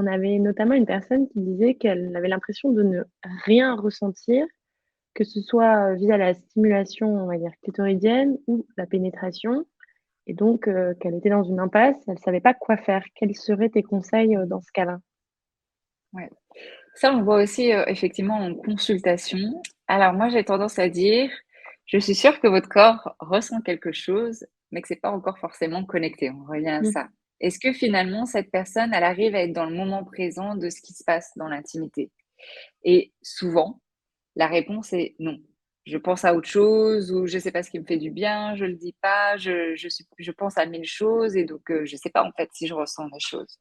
on avait notamment une personne qui disait qu'elle avait l'impression de ne rien ressentir, que ce soit, via la stimulation, on va dire clitoridienne ou la pénétration et donc qu'elle était dans une impasse, elle savait pas quoi faire. Quels seraient tes conseils, dans ce cas-là? Ouais. Ça, on le voit aussi, effectivement en consultation. Alors moi, j'ai tendance à dire: «Je suis sûre que votre corps ressent quelque chose, mais que c'est pas encore forcément connecté». On revient à Mmh. ça. Est-ce que finalement cette personne, elle arrive à être dans le moment présent de ce qui se passe dans l'intimité? Et souvent, la réponse est non. Je pense à autre chose ou je sais pas ce qui me fait du bien, je le dis pas, je pense à 1000 choses et donc je sais pas en fait si je ressens des choses.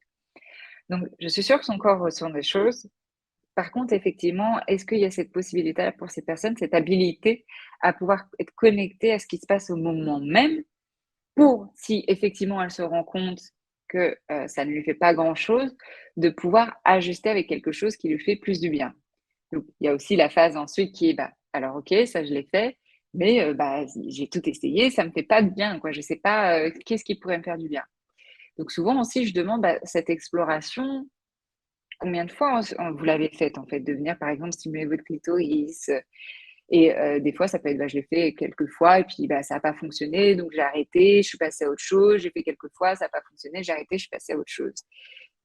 Donc je suis sûre que son corps ressent des choses. Par contre, effectivement, est-ce qu'il y a cette possibilité-là pour ces personnes, cette habilité à pouvoir être connectées à ce qui se passe au moment même pour, si effectivement elle se rend compte que, ça ne lui fait pas grand-chose, de pouvoir ajuster avec quelque chose qui lui fait plus du bien? Donc il y a aussi la phase ensuite qui est, bah, alors OK, ça je l'ai fait, mais bah, j'ai tout essayé, ça me fait pas de bien quoi, je sais pas, qu'est-ce qui pourrait me faire du bien? Donc souvent aussi je demande, bah, cette exploration, combien de fois vous l'avez faite en fait? De venir par exemple stimuler votre clitoris, et des fois ça peut être, bah, je l'ai fait quelques fois et puis, bah, ça a pas fonctionné donc j'ai arrêté, je suis passée à autre chose. J'ai fait quelques fois, ça a pas fonctionné, j'ai arrêté, je suis passée à autre chose.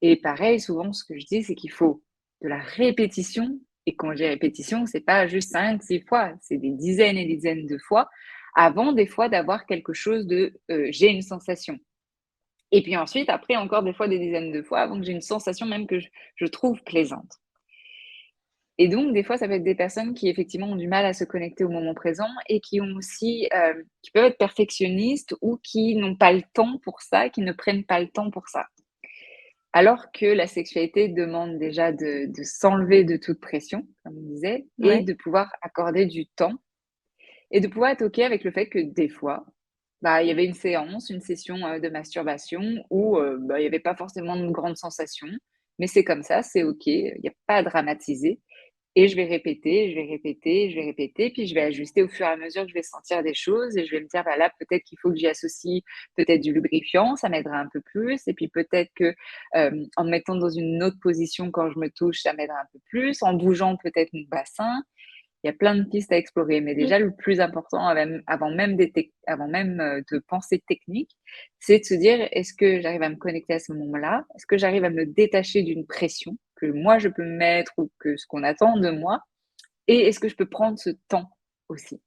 Et pareil, souvent ce que je dis, c'est qu'il faut de la répétition et quand je dis répétition, c'est pas juste 5, 6 fois, c'est des dizaines et des dizaines de fois avant des fois d'avoir quelque chose de, j'ai une sensation. Et puis ensuite, après encore des fois des dizaines de fois avant que j'ai une sensation même que je trouve plaisante. Et donc des fois, ça peut être des personnes qui effectivement ont du mal à se connecter au moment présent et qui ont aussi, qui peuvent être perfectionnistes ou qui n'ont pas le temps pour ça, qui ne prennent pas le temps pour ça. Alors que la sexualité demande déjà de s'enlever de toute pression, comme on disait, et Ouais. de pouvoir accorder du temps et de pouvoir être OK avec le fait que des fois, bah, il y avait une séance, une session, de masturbation où, bah, il y avait pas forcément de grandes sensations, mais c'est comme ça, c'est OK, il y a pas à dramatiser et je vais répéter, je vais répéter, je vais répéter, puis je vais ajuster au fur et à mesure que je vais sentir des choses et je vais me dire: «Bah, là, peut-être qu'il faut que j'y associe peut-être du lubrifiant, ça m'aidera un peu plus et puis peut-être que, en me mettant dans une autre position quand je me touche, ça m'aidera un peu plus, en bougeant peut-être mon bassin». Il y a plein de pistes à explorer, mais Mmh. déjà le plus important avant même, de penser technique, c'est de se dire: «Est-ce que j'arrive à me connecter à ce moment-là? Est-ce que j'arrive à me détacher d'une pression que moi je peux me mettre ou que ce qu'on attend de moi? Et est-ce que je peux prendre ce temps aussi?»